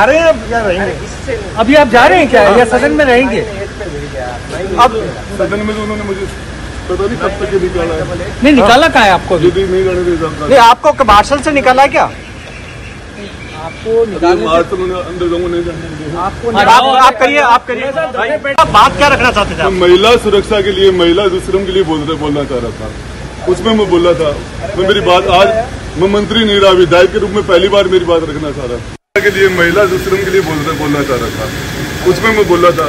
रहे हैं अब या रहेंगे? अभी आप जा रहे हैं क्या या सदन में रहेंगे? अब सदन में तो उन्होंने मुझे पता नहीं कब तक निकाला है। नहीं निकाला कहाँ है आपको? नहीं आपको मार्शल से निकाला है क्या? आपको निकालने अंदर जाऊंगा नहीं जाने। आप करिए बात क्या रखना चाहते थे? महिला सुरक्षा के लिए, महिला दुष्कर्म के लिए बोलना चाह रहा था। उसमें मैं बोला था, मैं मेरी बात आज मैं मंत्री नहीं रहा, विधायक के रूप में पहली बार मेरी बात रखना चाह रहा था। के लिए महिला दुष्कर्म के लिए बोलना चाह रहा था। उसमें मैं बोला था,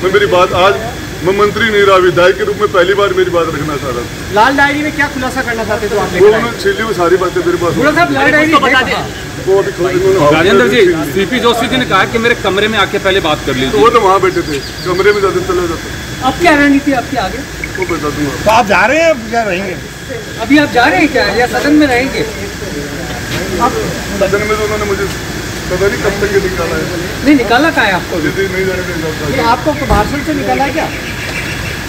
मैं मेरी बात आज मैं मंत्री नहीं रहा, विधायक के रूप में पहली बार मेरी बात रखना चाह रहा था। लाल डायरी में क्या खुलासा करना चाहते थे आप? वो छीली वो सारी बातें मेरे पास। लाल डायरी वो अभी राजेंद्र जी, सीपी जोशी जी ने कहा कि मेरे कमरे में आके पहले बात कर लीजिए। वो तो वहाँ बैठे थे, कमरे में जाते चले जाते। अब क्या रणनीति आपकी आगे? वो बता दूंगा। तो आप जा रहे हैं अब या रहेंगे? अभी आप जा रहे हैं क्या या सदन में रहेंगे? अब सदन में तो उन्होंने मुझे पता नहीं कब तक निकाला है। नहीं निकाला कहाँ है आपको? नहीं जाने। तो आपको मार्शल से निकाला है क्या?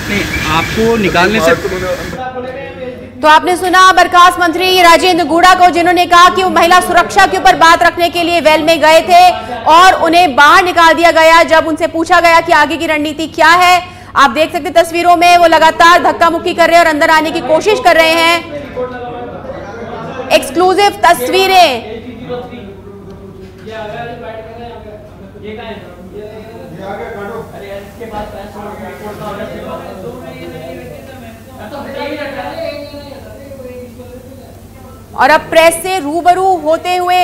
नहीं आपको निकालने से तो आपने सुना बर्खास्त मंत्री राजेंद्र गुड़ा को, जिन्होंने कहा कि वो महिला सुरक्षा के ऊपर बात रखने के लिए वेल में गए थे और उन्हें बाहर निकाल दिया गया जब उनसे पूछा गया कि आगे की रणनीति क्या है। आप देख सकते तस्वीरों में वो लगातार धक्का मुक्की कर रहे हैं और अंदर आने की कोशिश कर रहे हैं। एक्सक्लूसिव तस्वीरें। और अब प्रेस से रूबरू होते हुए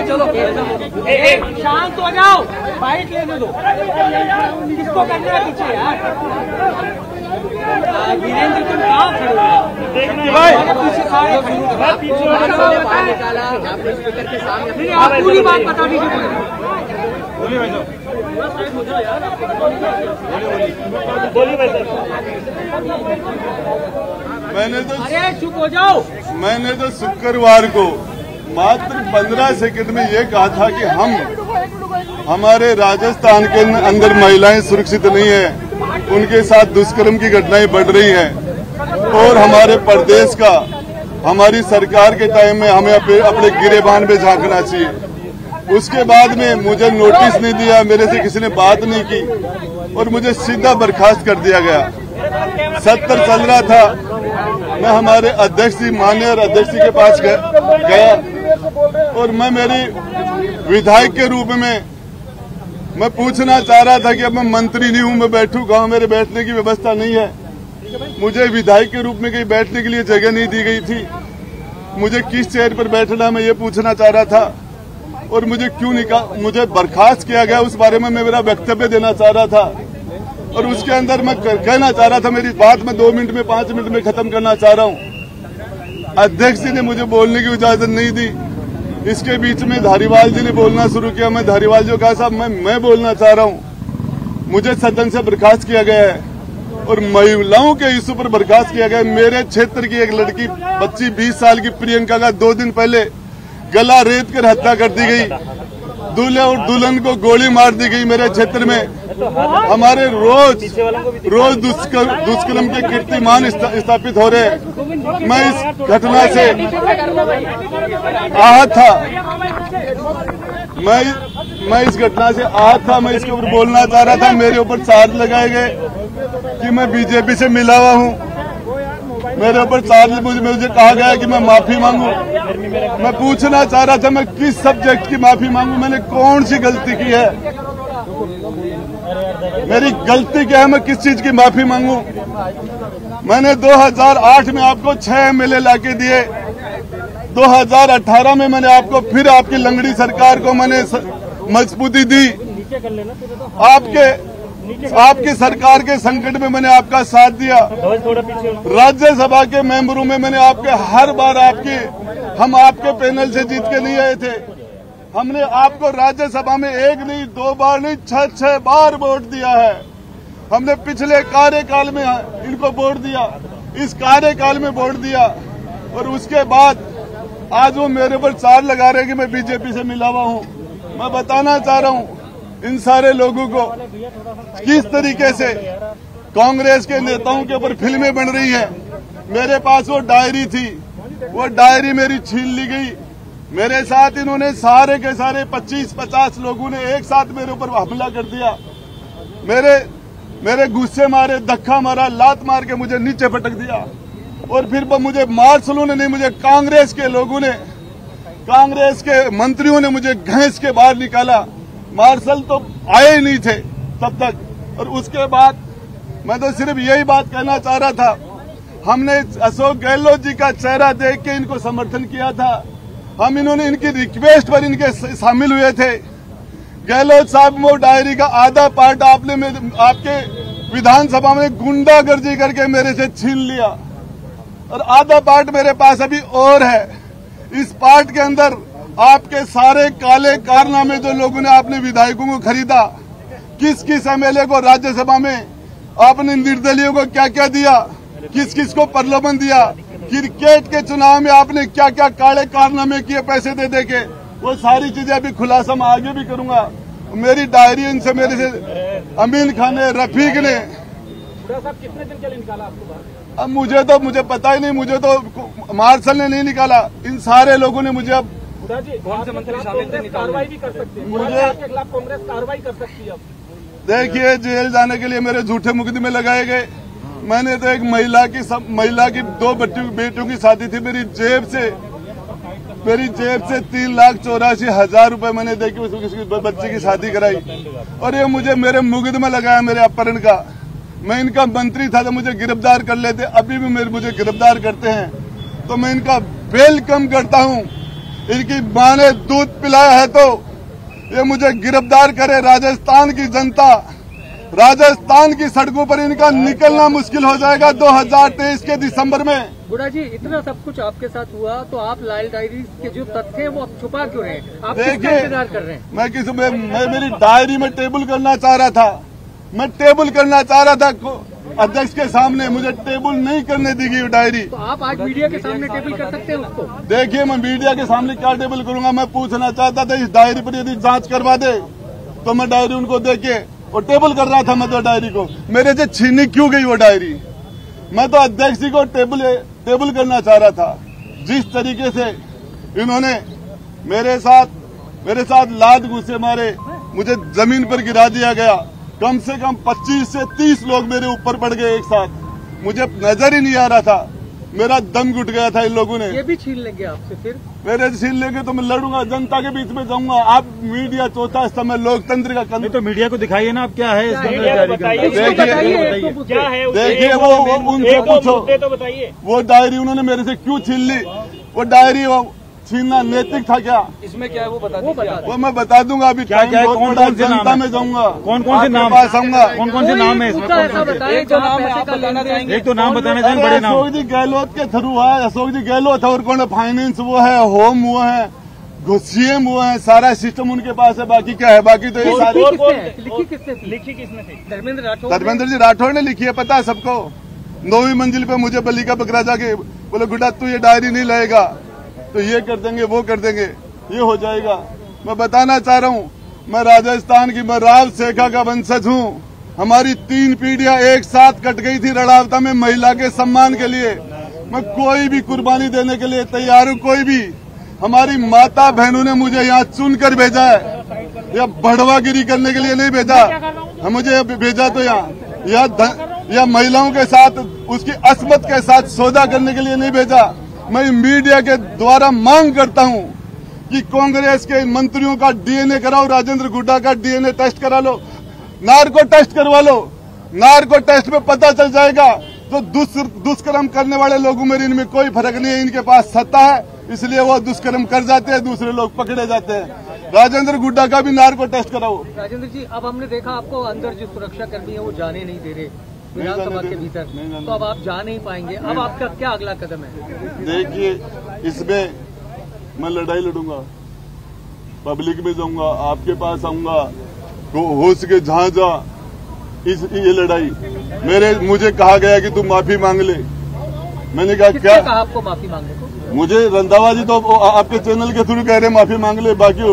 चलो शांत हो जाओ, बाइक लेने दो। किसको करना है पीछे यार? वीरेंद्र तुम कहाँ खड़े हो? आप पूरी बात बता दीजिए। मैंने चुप हो जाओ। मैंने तो शुक्रवार को मात्र 15 सेकंड में ये कहा था कि हमारे राजस्थान के अंदर महिलाएं सुरक्षित नहीं है, उनके साथ दुष्कर्म की घटनाएं बढ़ रही हैं और हमारे प्रदेश का, हमारी सरकार के टाइम में हमें अपने गिरेबान में झांकना चाहिए। उसके बाद में मुझे नोटिस नहीं दिया, मेरे से किसी ने बात नहीं की और मुझे सीधा बर्खास्त कर दिया गया। सत्र चल रहा था, मैं हमारे अध्यक्ष जी, माननीय अध्यक्ष जी के पास गया और मैं मेरी विधायक के रूप में मैं पूछना चाह रहा था कि अब मैं मंत्री नहीं हूं, मैं बैठूं कहां? मेरे बैठने की व्यवस्था नहीं है। मुझे विधायक के रूप में कहीं बैठने के लिए जगह नहीं दी गई थी। मुझे किस चेयर पर बैठना, मैं ये पूछना चाह रहा था और मुझे बर्खास्त किया गया, उस बारे में मैं मेरा वक्तव्य देना चाह रहा था और उसके अंदर मैं कहना चाह रहा था, मेरी बात मैं 2 मिनट में 5 मिनट में खत्म करना चाह रहा हूं। अध्यक्ष जी ने मुझे बोलने की इजाजत नहीं दी। इसके बीच में धारीवाल जी ने बोलना शुरू किया। मैं धारीवाल जी को कहा, साहब मैं बोलना चाह रहा हूं। मुझे सदन से बर्खास्त किया गया है और महिलाओं के इशू पर बर्खास्त किया गया है। मेरे क्षेत्र की एक लड़की, बच्ची 20 साल की प्रियंका का 2 दिन पहले गला रेत कर हत्या कर दी गई। दूल्हे और दुल्हन को गोली मार दी गई मेरे क्षेत्र में। हमारे रोज दुष्कर्म के कीर्तिमान स्थापित हो रहे। मैं इस घटना से आहत था। मैं इस घटना से आहत था। मैं इसके ऊपर बोलना चाह रहा था। मेरे ऊपर चार्ज लगाए गए कि मैं बीजेपी से मिला हुआ हूँ। मेरे ऊपर चार्ज मुझे कहा गया कि मैं माफी मांगू। मैं पूछना चाह रहा था, मैं किस सब्जेक्ट की माफी मांगू? मैंने कौन सी गलती की है? मेरी गलती क्या है? मैं किस चीज की माफी मांगू? मैंने 2008 में आपको 6 MLA लाके दिए। 2018 में मैंने आपको फिर आपकी लंगड़ी सरकार को मैंने मजबूती दी। आपकी सरकार के संकट में मैंने आपका साथ दिया। राज्यसभा के मेंबरों में मैंने आपके हर बार हम आपके पैनल से जीत के नहीं आए थे। हमने आपको राज्यसभा में 1 नहीं 2 बार नहीं 6 बार वोट दिया है। हमने पिछले कार्यकाल में इनको वोट दिया, इस कार्यकाल में वोट दिया और उसके बाद आज वो मेरे ऊपर चार लगा रहे कि मैं बीजेपी से मिला हुआ हूँ। मैं बताना चाह रहा हूँ इन सारे लोगों को किस तरीके से कांग्रेस के नेताओं के ऊपर फिल्में बन रही है। मेरे पास वो डायरी थी, वो डायरी मेरी छीन ली गई। मेरे साथ इन्होंने सारे के सारे 25-50 लोगों ने एक साथ मेरे ऊपर हमला कर दिया। मेरे गुस्से मारे, धक्का मारा, लात मार के मुझे नीचे पटक दिया। और फिर मुझे मार्शलों ने नहीं, मुझे कांग्रेस के लोगों ने, कांग्रेस के मंत्रियों ने मुझे घसीट के बाहर निकाला। मार्शल तो आए ही नहीं थे तब तक। और उसके बाद मैं तो सिर्फ यही बात कहना चाह रहा था, हमने अशोक गहलोत जी का चेहरा देख के इनको समर्थन किया था। हम इन्होंने इनकी रिक्वेस्ट पर इनके शामिल हुए थे। गहलोत साहब वो डायरी का आधा पार्ट आपने आपके विधानसभा में गुंडागर्दी करके मेरे से छीन लिया और आधा पार्ट मेरे पास अभी और है। इस पार्ट के अंदर आपके सारे काले कारनामे जो लोगों ने आपने विधायकों को खरीदा, किस किस एमएलए को राज्यसभा में आपने निर्दलीयों को क्या क्या दिया, किस किस को प्रलोभन दिया, क्रिकेट के चुनाव में आपने क्या क्या काले कारनामे किए पैसे दे दे के, वो सारी चीजें अभी खुलासा मैं आगे भी करूंगा। मेरी डायरी इनसे मेरे से अमीन खान ने, रफीक ने। साहब कितने दिन के लिए निकाला आपको बाहर? अब मुझे पता ही नहीं, मुझे तो मार्शल ने नहीं निकाला, इन सारे लोगों ने मुझे। अब कौन से मंत्री शामिल थे? कार्रवाई भी कर सकती है, मुझे आपके खिलाफ कांग्रेस कार्रवाई कर सकती है। अब देखिए, जेल जाने के लिए मेरे झूठे मुकदमे लगाए गए। मैंने तो एक महिला की 2 बेटियों की शादी थी, मेरी जेब से 3,84,000 रुपए मैंने दे के उसकी बच्ची की शादी कराई। और ये मुझे मेरे मुकदमा लगाया मेरे अपहरण का। मैं इनका मंत्री था तो मुझे गिरफ्तार कर लेते, अभी भी मुझे गिरफ्तार करते हैं तो मैं इनका वेलकम करता हूं। इनकी मां ने दूध पिलाया है तो ये मुझे गिरफ्तार करे। राजस्थान की जनता, राजस्थान की सड़कों पर इनका निकलना मुश्किल हो जाएगा 2023 के दिसंबर में। बुढ़ा जी, इतना सब कुछ आपके साथ हुआ तो आप लाल डायरी के जो तथ्य हैं वो आप छुपा क्यों रहे हैं? आप किसका इंतजार कर रहे हैं? मैं मेरी डायरी में टेबल करना चाह रहा था, मैं टेबल करना चाह रहा था अध्यक्ष के सामने, मुझे टेबल नहीं करने दी गई डायरी। तो आप आज मीडिया के सामने टेबल कर सकते हैं उसको? देखिए, मैं मीडिया के सामने क्या टेबल करूंगा। मैं पूछना चाहता था इस डायरी पर यदि जांच करवा दे तो मैं डायरी उनको दे के और टेबल कर रहा था। मैं तो डायरी को मेरे से छीनी क्यों गई वो डायरी? मैं तो अध्यक्ष जी को टेबल करना चाह रहा था। जिस तरीके से इन्होंने मेरे साथ लात घुसे मारे, मुझे जमीन पर गिरा दिया गया। कम से कम 25 से 30 लोग मेरे ऊपर पड़ गए एक साथ। मुझे नजर ही नहीं आ रहा था, मेरा दम घुट गया था इन लोगों ने। ये भी छीन लेंगे आपसे? फिर मेरे छीन लेंगे तो मैं लड़ूंगा, जनता के बीच में जाऊंगा। आप मीडिया चौथा स्तंभ, लोकतंत्र का कंध। तो मीडिया को दिखाइए ना, आप क्या है इस देखिए, वो उनसे पूछो तो बताइए, वो डायरी उन्होंने मेरे से क्यों छीन ली? वो डायरी छीनना नैतिक था क्या? इसमें क्या है वो बता दीजिए। वो मैं बता दूंगा। अभी क्या क्या कौन कौन से जनता में जाऊंगा, कौन कौन से नाम पास आऊंगा। कौन कौन से नाम है इसमें? एक तो नाम आप बताना चाहेंगे? एक तो नाम बताना चाहेंगे, बड़े नाम। अशोक जी गहलोत के थ्रू है, अशोक जी गहलोत है। और कौन? फाइनेंस वो है, होम वो है, सीएम वो है, सारा सिस्टम उनके पास है। बाकी क्या है? बाकी तो ये सारी लिखी किसने थी? धर्मेंद्र जी राठौड़ ने लिखी है, पता है सबको। 9वीं मंजिल पे मुझे बली का बकरा जाके बोले, गुड्डा तू ये डायरी नहीं लाएगा तो ये कर देंगे, वो कर देंगे, ये हो जाएगा। मैं बताना चाह रहा हूँ, मैं राजस्थान की, मैं राव सेखा का वंशज हूँ। हमारी 3 पीढ़ियां एक साथ कट गई थी रणावता में महिला के सम्मान के लिए। मैं कोई भी कुर्बानी देने के लिए तैयार हूँ। कोई भी, हमारी माता बहनों ने मुझे यहाँ चुनकर भेजा है, या बढ़वागिरी करने के लिए नहीं भेजा। मुझे भेजा तो यहाँ महिलाओं के साथ, उसकी अस्मत के साथ सौदा करने के लिए नहीं भेजा। मैं मीडिया के द्वारा मांग करता हूं कि कांग्रेस के मंत्रियों का डीएनए कराओ, राजेंद्र गुड्डा का डीएनए टेस्ट करा लो, नार्को टेस्ट करवा लो। नार्को टेस्ट में पता चल जाएगा। तो दुष्कर्म करने वाले लोगों में इनमें कोई फर्क नहीं है, इनके पास सत्ता है, इसलिए वो दुष्कर्म कर जाते हैं, दूसरे लोग पकड़े जाते हैं। राजेंद्र गुड्डा का भी नार्को टेस्ट कराओ। राजेंद्र जी, अब हमने देखा आपको अंदर जो सुरक्षा कर्मी है वो जाने नहीं दे रहे विधानसभा के भीतर, तो अब आप जा नहीं पाएंगे। अब आपका क्या अगला कदम है? देखिए, इसमें मैं लड़ाई लड़ूंगा, पब्लिक में जाऊंगा, आपके पास आऊंगा, हो सके जहां जा ये लड़ाई। मुझे कहा गया कि तू माफी मांग ले। मैंने कहा क्या? कहा आपको माफी मांगने को? मुझे रंधावा जी तो आपके चैनल के थ्रू कह रहे माफी मांग ले, बाकी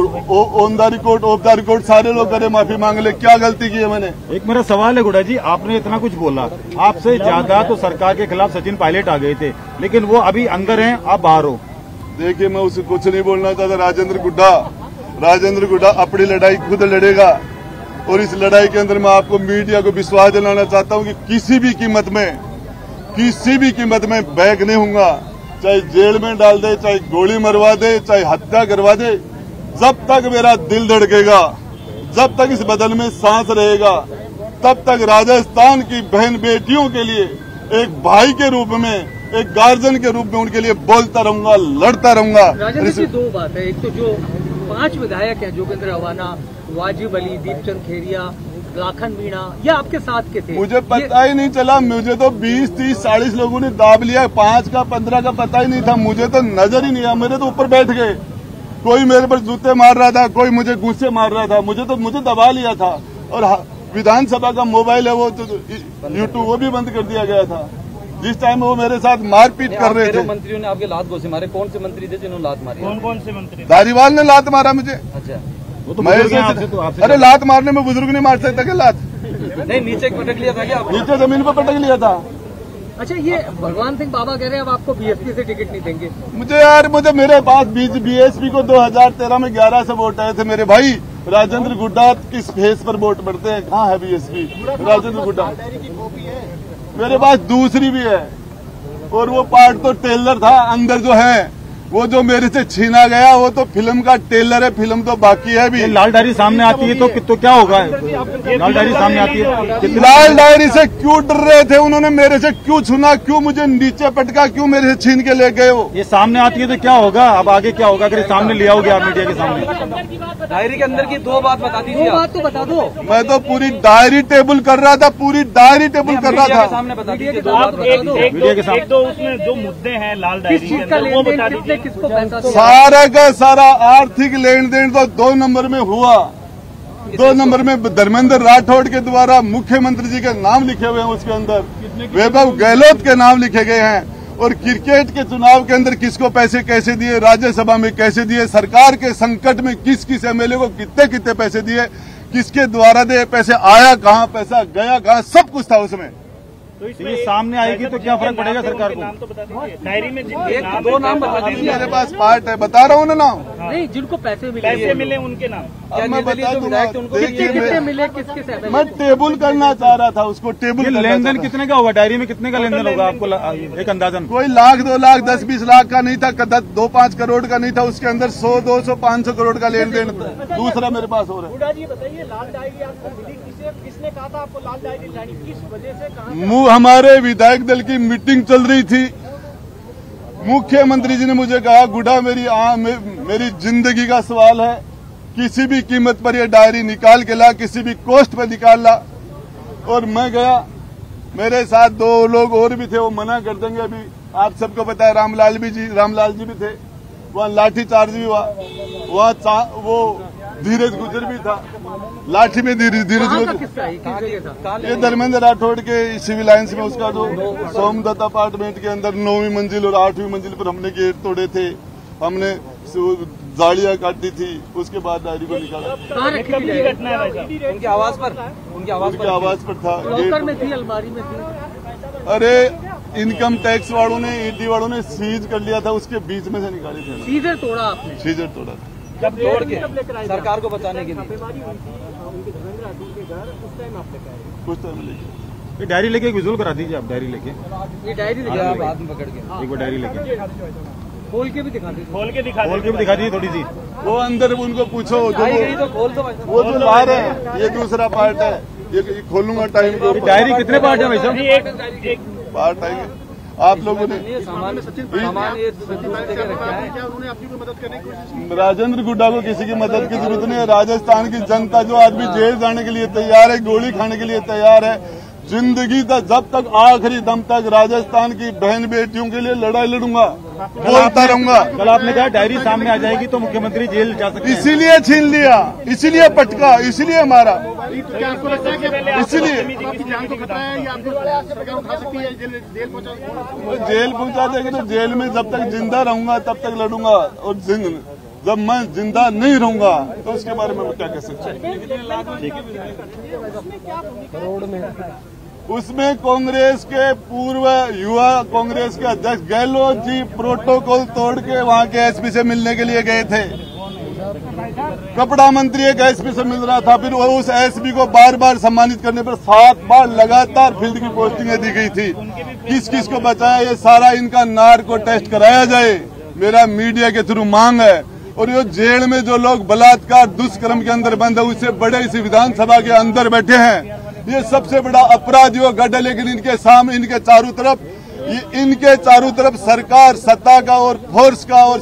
on the record of the record सारे लोग कह रहे माफी मांग ले। क्या गलती की है मैंने? एक मेरा सवाल है गुड़ा जी, आपने इतना कुछ बोला, आपसे ज्यादा तो सरकार के खिलाफ सचिन पायलट आ गए थे, लेकिन वो अभी अंदर हैं, आप बाहर हो। देखिए, मैं उसे कुछ नहीं बोलना चाहता। राजेंद्र गुड्डा अपनी लड़ाई खुद लड़ेगा, और इस लड़ाई के अंदर मैं आपको मीडिया को विश्वास दिलाना चाहता हूं कि किसी भी कीमत में बैक नहीं होऊंगा। चाहे जेल में डाल दे, चाहे गोली मरवा दे, चाहे हत्या करवा दे, जब तक मेरा दिल धड़केगा, जब तक इस बदन में सांस रहेगा, तब तक राजस्थान की बहन बेटियों के लिए एक भाई के रूप में, एक गार्जियन के रूप में उनके लिए बोलता रहूंगा, लड़ता रहूंगा। राजेंद्र जी, दो बात है। एक तो जो 5 विधायक हैं, जोगेंद्र अवाना, वाजिब अली, दीपचंद खेरिया, लाखन मीणा, ये आपके साथ के थे? मुझे पता ही नहीं चला। मुझे तो 20, 30, 40 लोगों ने दाब लिया, 5 का 15 का पता ही नहीं था। मुझे तो नजर ही नहीं आया। मेरे तो ऊपर बैठ गए, कोई मेरे पर जूते मार रहा था, कोई मुझे गुस्से मार रहा था। मुझे दबा लिया था। और विधानसभा का मोबाइल है वो तो यूट्यूब वो भी बंद कर दिया गया था जिस टाइम वो मेरे साथ मारपीट कर रहे थे। मंत्रियों ने आपके लात घोंसे मारे, कौन से मंत्री थे जिन्होंने लात मारी? कौन से मंत्री? धारीवाल ने लात मारा मुझे। अच्छा, वो तो आपसे अरे लात मारने में बुजुर्ग नहीं मार सकता क्या? लात नहीं, नीचे पटक लिया था क्या? नीचे जमीन पर पटक लिया था। अच्छा, ये भगवान सिंह बाबा कह रहे हैं अब आपको बीएसपी से टिकट नहीं देंगे। मुझे मेरे पास बीएसपी को 2013 में 11 से वोट आए थे। मेरे भाई राजेंद्र गुड्डा किस फेस पर वोट पड़ते हैं? कहाँ है बीएसपी? राजेंद्र गुड्डा मेरे पास दूसरी भी है, और वो पार्ट तो टेलर था। अंदर जो है वो जो मेरे से छीना गया वो तो फिल्म का टेलर है, फिल्म तो बाकी है भी। लाल डायरी सामने आती है तो क्या होगा? लाल डायरी सामने आती है, लाल डायरी से क्यों डर रहे थे? उन्होंने मेरे से क्यों छूना? क्यों मुझे नीचे पटका? क्यों मेरे से छीन के ले गए? वो ये सामने आती है तो क्या होगा? अब आगे क्या होगा अगर सामने लिया हो गया मीडिया के सामने? डायरी के अंदर की 2 बात बता दीजिए। 2 बात तो बता दो। मैं तो पूरी डायरी टेबल कर रहा था, पूरी डायरी टेबल कर रहा था। सामने बता दीजिए, 2 बात बता दो। मीडिया के सामने उसमें जो मुद्दे हैं लाल डायरी के अंदर वो बता दीजिए। किसको पैसा? सारा का सारा आर्थिक लेन देन तो 2 नंबर में हुआ। 2 नंबर में धर्मेंद्र राठौड़ के द्वारा मुख्यमंत्री जी के नाम लिखे हुए हैं, उसके अंदर वैभव गहलोत के नाम लिखे गए हैं। और क्रिकेट के चुनाव के अंदर किसको पैसे कैसे दिए, राज्यसभा में कैसे दिए, सरकार के संकट में किस किस एमएलए को कितने कितने पैसे दिए, किसके द्वारा दिए, पैसे आया कहाँ, पैसा गया कहाँ, सब कुछ था उसमें। तो ये सामने आएगी तो क्या फर्क पड़ेगा सरकार को? नाम तो बता दीजिए डायरी में। 2 नाम बता दीजिए। मेरे पास पार्ट है, बता रहा हूँ ना नाम। नहीं, जिनको पैसे मिले उनके नाम। अब मैं बता दूंगा। कितने मिले, किसके? मैं टेबल करना चाह रहा था उसको। टेबल लेन देन कितने का होगा? डायरी में कितने का लेन देन होगा आपको एक अंदाजन? कोई लाख 2 लाख 10-20 लाख का नहीं था, 2-5 करोड़ का नहीं था। उसके अंदर 100-200 500 करोड़ का लेन देन था। दूसरा मेरे पास हो रहा है। गुड्डा जी बताइए, लाल डायरी आपको मिली किसने कहा था आपको लाल डायरी लानी, किस वजह से, कहाँ? हमारे विधायक दल की मीटिंग चल रही थी। मुख्यमंत्री जी ने मुझे कहा, गुड्डा मेरी जिंदगी का सवाल है, किसी भी कीमत पर ये डायरी निकाल के ला, किसी भी कॉस्ट पर निकाल ला। और मैं गया, मेरे साथ 2 लोग और भी थे, वो मना कर देंगे। अभी आप सबको पता है रामलाल जी भी थे। वहाँ लाठी चार्ज भी हुआ, वहाँ वो धीरज गुजर भी था। लाठी में धीरज गुजर, ये धर्मेंद्र राठौड़ के सिविल लाइन्स में उसका जो सोमदत्त अपार्टमेंट के अंदर 9वीं मंजिल और 8वीं मंजिल पर हमने गेट तोड़े थे, हमने जालियां काटी थी। उसके बाद डायरी को निकाला। उनकी आवाज पर था। लॉकर में थी, अलमारी में थी। अरे इनकम टैक्स वालों ने, ईडी वालों ने सीज कर लिया था, उसके बीच में से निकाली थी। सीजर तोड़ा आपने? सीजर तोड़ा था। जब तोड़ के सरकार को बचाने के लिए कुछ टाइम लेके ये डायरी लेके विजुअल करा दीजिए आप। डायरी लेके, ये डायरी हाथ में पकड़ के एक बार डायरी लेके खोल के भी दिखा दीजिए। खोल के दिखा दीजिए थोड़ी सी। वो अंदर उनको पूछो, तो खोल दो। वो जो ला रहे हैं, ये दूसरा पार्ट है, ये खोलूंगा टाइम को। डायरी कितने पार्ट है भाई साहब? एक पार्ट आएंगे आप लोगों ने। राजेंद्र गुड्डा को किसी की मदद की जरूरत नहीं है। राजस्थान की जनता जो आदमी जेल जाने के लिए तैयार है, गोली खाने के लिए तैयार है, जिंदगी तक जब तक आखिरी दम तक राजस्थान की बहन बेटियों के लिए लड़ाई लड़ूंगा, बोलता रहूंगा। कल आपने कहा डायरी सामने आ जाएगी तो मुख्यमंत्री जेल जा सकते हैं। इसीलिए छीन लिया, इसीलिए पटका, इसीलिए मारा, इसीलिए जेल पहुंचा देंगे। तो जेल में जब तक जिंदा रहूंगा तब तक लड़ूंगा, और जब मैं जिंदा नहीं रहूंगा तो उसके बारे में क्या कह सकता हूँ। उसमें कांग्रेस के पूर्व युवा कांग्रेस के अध्यक्ष गहलोत जी प्रोटोकॉल तोड़ के वहां के एसपी से मिलने के लिए गए थे। कपड़ा मंत्री एक एसपी से मिल रहा था, फिर वो उस एसपी को बार बार सम्मानित करने पर 7 बार लगातार फील्ड की पोस्टिंगें दी गई थी। किस किस को बचाया, ये सारा इनका नार्को टेस्ट कराया जाए, मेरा मीडिया के थ्रू मांग है। और ये जेल में जो लोग बलात्कार दुष्कर्म के अंदर बंद है, उससे बड़े इस विधानसभा के अंदर बैठे हैं, ये सबसे बड़ा अपराधियों गढ़ है। लेकिन इनके सामने, इनके चारों तरफ सरकार, सत्ता का और फोर्स का और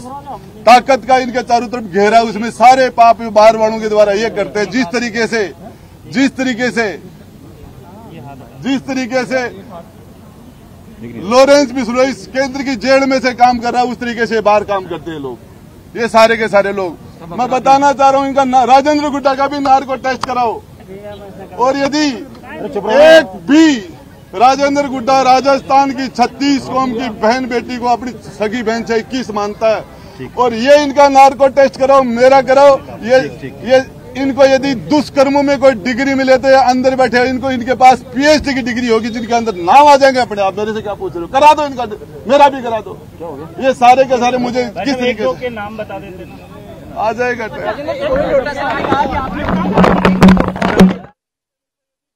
ताकत का इनके चारों तरफ घेरा, उसमें सारे पाप बाहर वालों के द्वारा ये करते हैं। जिस तरीके से लॉरेंस बिश्नोई केंद्र की जेल में से काम कर रहा है, उस तरीके से बाहर काम करते हैं लोग, ये सारे के सारे लोग। मैं बताना चाह रहा हूँ, इनका राजेंद्र गुड्डा का भी नार्को टेस्ट कराओ। और यदि एक भी राजेंद्र गुड्डा राजस्थान की 36 कौम की बहन बेटी को अपनी सगी बहन से 21 मानता है, और ये इनका नार्को टेस्ट कराओ, मेरा कराओ। ये इनको यदि दुष्कर्मों में कोई डिग्री मिले तो ये अंदर बैठे, इनको इनके पास पीएचडी की डिग्री होगी जिनके अंदर नाम आ जाएंगे अपने आप। मेरे से क्या पूछ रहे हो, करा दो इनका, मेरा भी करा दो। ये सारे के सारे मुझे किस तरीके से नाम बता देते आ जाएगा।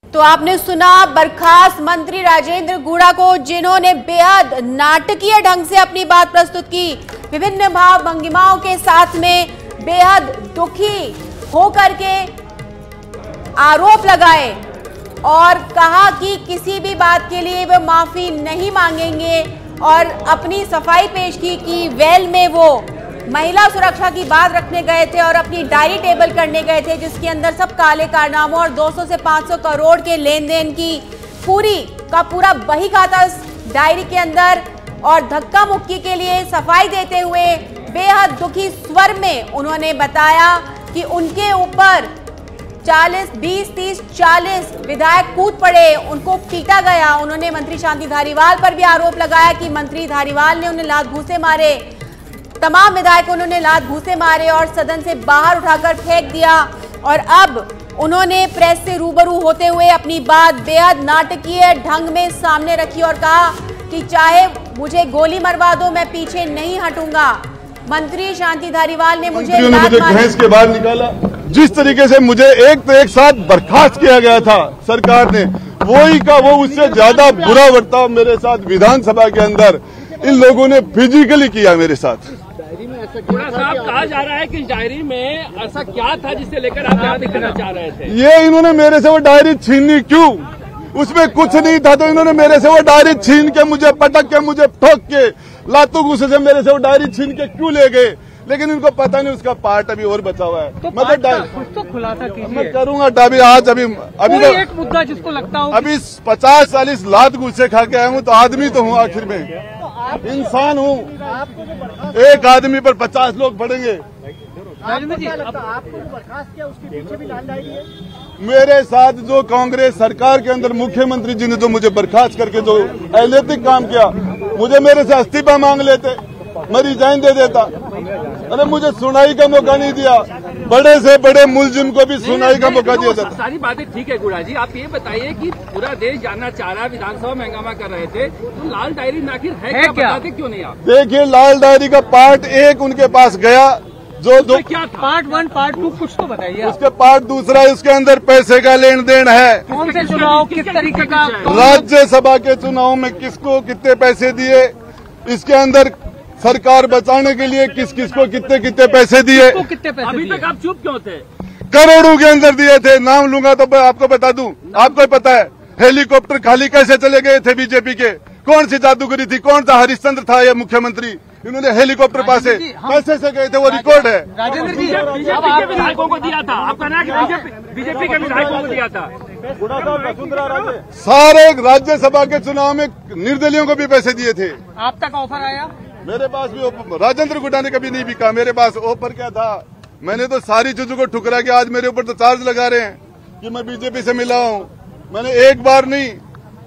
तो आपने सुना बर्खास्त मंत्री राजेंद्र गुड़ा को, जिन्होंने बेहद नाटकीय ढंग से अपनी बात प्रस्तुत की, विभिन्न भाव भंगिमाओं के साथ में बेहद दुखी होकर के आरोप लगाए और कहा कि किसी भी बात के लिए वो माफी नहीं मांगेंगे, और अपनी सफाई पेश की कि वेल में वो महिला सुरक्षा की बात रखने गए थे और अपनी डायरी टेबल करने गए थे, जिसके अंदर सब काले कारनामों और 200 से 500 करोड़ के लेन देन की पूरा बही खाता डायरी के अंदर, और धक्का मुक्की के लिए सफाई देते हुए बेहद दुखी स्वर में उन्होंने बताया कि उनके ऊपर 20-30-40 विधायक कूद पड़े, उनको पीटा गया। उन्होंने मंत्री शांति धारीवाल पर भी आरोप लगाया कि मंत्री धारीवाल ने उन्हें लात घूंसे मारे, तमाम विधायकों उन्होंने लात घूंसे मारे और सदन से बाहर उठाकर फेंक दिया। और अब उन्होंने प्रेस से रूबरू होते हुए अपनी बात बेहद नाटकीय ढंग में सामने रखी और कहा कि चाहे मुझे गोली मरवा दो, मैं पीछे नहीं हटूंगा। मंत्री शांति धारीवाल ने मुझे भैंस के बाहर निकाला, जिस तरीके से मुझे एक साथ बर्खास्त किया गया था सरकार ने, वो उससे ज्यादा बुरा बर्ताव मेरे साथ विधानसभा के अंदर इन लोगों ने फिजिकली किया मेरे साथ। गुड़ा साहब, कहा जा रहा है कि डायरी में ऐसा क्या था जिससे लेकर आप यहाँ दिखाना चाह रहे थे? ये इन्होंने मेरे से वो डायरी छीनी क्यों? उसमें कुछ नहीं था, तो इन्होंने मेरे से वो डायरी छीन के, मुझे पटक के, मुझे ठोक के, लातों गुस्से से मेरे से वो डायरी छीन के क्यों ले गए? लेकिन इनको पता नहीं उसका पार्ट अभी और बचा हुआ है। तो मतलब तो खुलासा कीजिए। मैं करूंगा अभी तो एक मुद्दा जिसको लगता हो अभी 50-40 लात गुस्से खा के आया हूँ, तो आदमी तो हूँ, आखिर में इंसान हूँ। एक आदमी पर 50 लोग पड़ेंगे। राजेंद्र जी, आपको बर्खास्त किया, उसके पीछे भी लाल डायरी है? मेरे साथ जो कांग्रेस सरकार के अंदर मुख्यमंत्री जी ने जो मुझे बर्खास्त करके जो अनैतिक काम किया, मुझे मेरे से इस्तीफा मांग लेते, मैं रिजाइन दे देता। अरे मुझे सुनाई का मौका नहीं दिया, बड़े से बड़े मुलजिम को भी सुनाई का मौका दिया जाता। सारी बातें ठीक है गुड़ा जी, आप ये बताइए कि पूरा देश जानना चाह रहा है, विधानसभा में हंगामा कर रहे थे, तो लाल डायरी आखिर है क्या? बताते क्यों नहीं आप? देखिए, लाल डायरी का पार्ट 1 उनके पास गया, जो क्या पार्ट 1 पार्ट 2 कुछ तो बताइए। उसके पार्ट 2 उसके अंदर पैसे का लेन देन है। कौन से चुनाव, किस तरीके का? राज्यसभा के चुनाव में किसको कितने पैसे दिए, इसके अंदर सरकार बचाने के लिए किस किस को कितने पैसे दिए, कितने पैसे? अभी तक आप चुप क्यों थे? करोड़ों के अंदर दिए थे। नाम लूंगा तो आपको बता दूं, आपको पता है हेलीकॉप्टर खाली कैसे चले गए थे बीजेपी के? कौन सी जादूगरी थी? कौन सा हरिश्चंद्र था ये मुख्यमंत्री? इन्होंने हेलीकॉप्टर पास पैसे से गए थे, वो रिकॉर्ड है। राजेंद्र जी, बीजेपी के विधायकों को दिया था, आप कहना है कि बीजेपी के विधायकों को दिया था। गुड़ा साहब वसुंधरा राजे सारे राज्यसभा के चुनाव में निर्दलियों को भी पैसे दिए थे। आप तक ऑफर आया? मेरे पास भी राजेंद्र गुड्डा ने कभी नहीं बिका। मेरे पास ऑफर क्या था, मैंने तो सारी चीजों को ठुकरा के आज मेरे ऊपर तो चार्ज लगा रहे हैं कि मैं बीजेपी से मिला हूं। मैंने एक बार नहीं,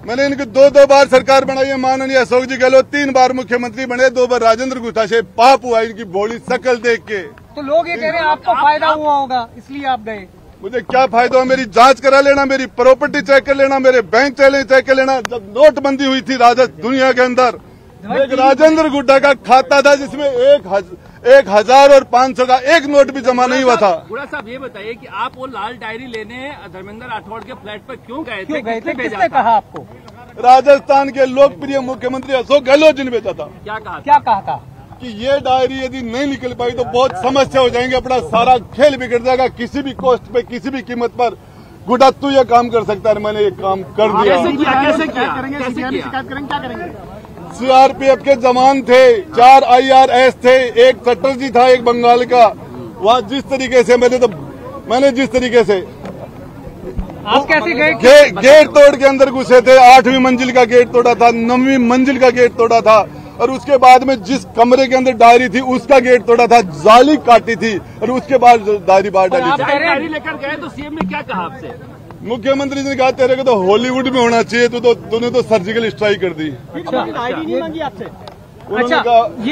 मैंने इनकी दो बार सरकार बनाई है। माननीय अशोक जी गहलोत 3 बार मुख्यमंत्री बने, 2 बार राजेंद्र गुट्टा से पाप हुआ इनकी भोली शकल देख के। तो लोग ये कह रहे हैं आपको फायदा हुआ होगा इसलिए आप गए। मुझे क्या फायदा हुआ? मेरी जांच करा लेना, मेरी प्रॉपर्टी चेक कर लेना, मेरे बैंक चेक कर लेना। जब नोटबंदी हुई थी दुनिया के अंदर, एक राजेंद्र गुड्डा का खाता था जिसमें 1000 और 500 का एक नोट भी जमा नहीं हुआ था। गुड़ा साहब ये बताइए कि आप वो लाल डायरी लेने धर्मेंद्र राठौड़ के फ्लैट पर क्यों गए थे? किसने कहा आपको? राजस्थान के लोकप्रिय मुख्यमंत्री अशोक गहलोत जी ने भेजा था। क्या कहा था? कि ये डायरी यदि नहीं निकल पाई तो बहुत समस्या हो जाएंगे, अपना सारा खेल बिगड़ जाएगा, किसी भी कॉस्ट पे किसी भी कीमत पर गुड्डा तू ये काम कर सकता है। मैंने ये काम कर दिया। कैसे किया? सीआरपीएफ के जवान थे, 4 IRS थे, एक चटर्जी था, एक बंगाल का। वहाँ जिस तरीके से मैंने जिस तरीके से आप कैसे गए? गेट तोड़ के अंदर घुसे थे। 8वीं मंजिल का गेट तोड़ा था, 9वीं मंजिल का गेट तोड़ा था, और उसके बाद में जिस कमरे के अंदर डायरी थी उसका गेट तोड़ा था, जाली काटी थी, और उसके बाद डायरी बाहर डाली थी। डायरी लेकर गए तो सीएम ने क्या कहा आपसे? मुख्यमंत्री जी ने कहा तेरे को तो हॉलीवुड में होना चाहिए, तूने तो सर्जिकल स्ट्राइक कर दी। डायरी नहीं मांगी आपसे? उन्होंने कहा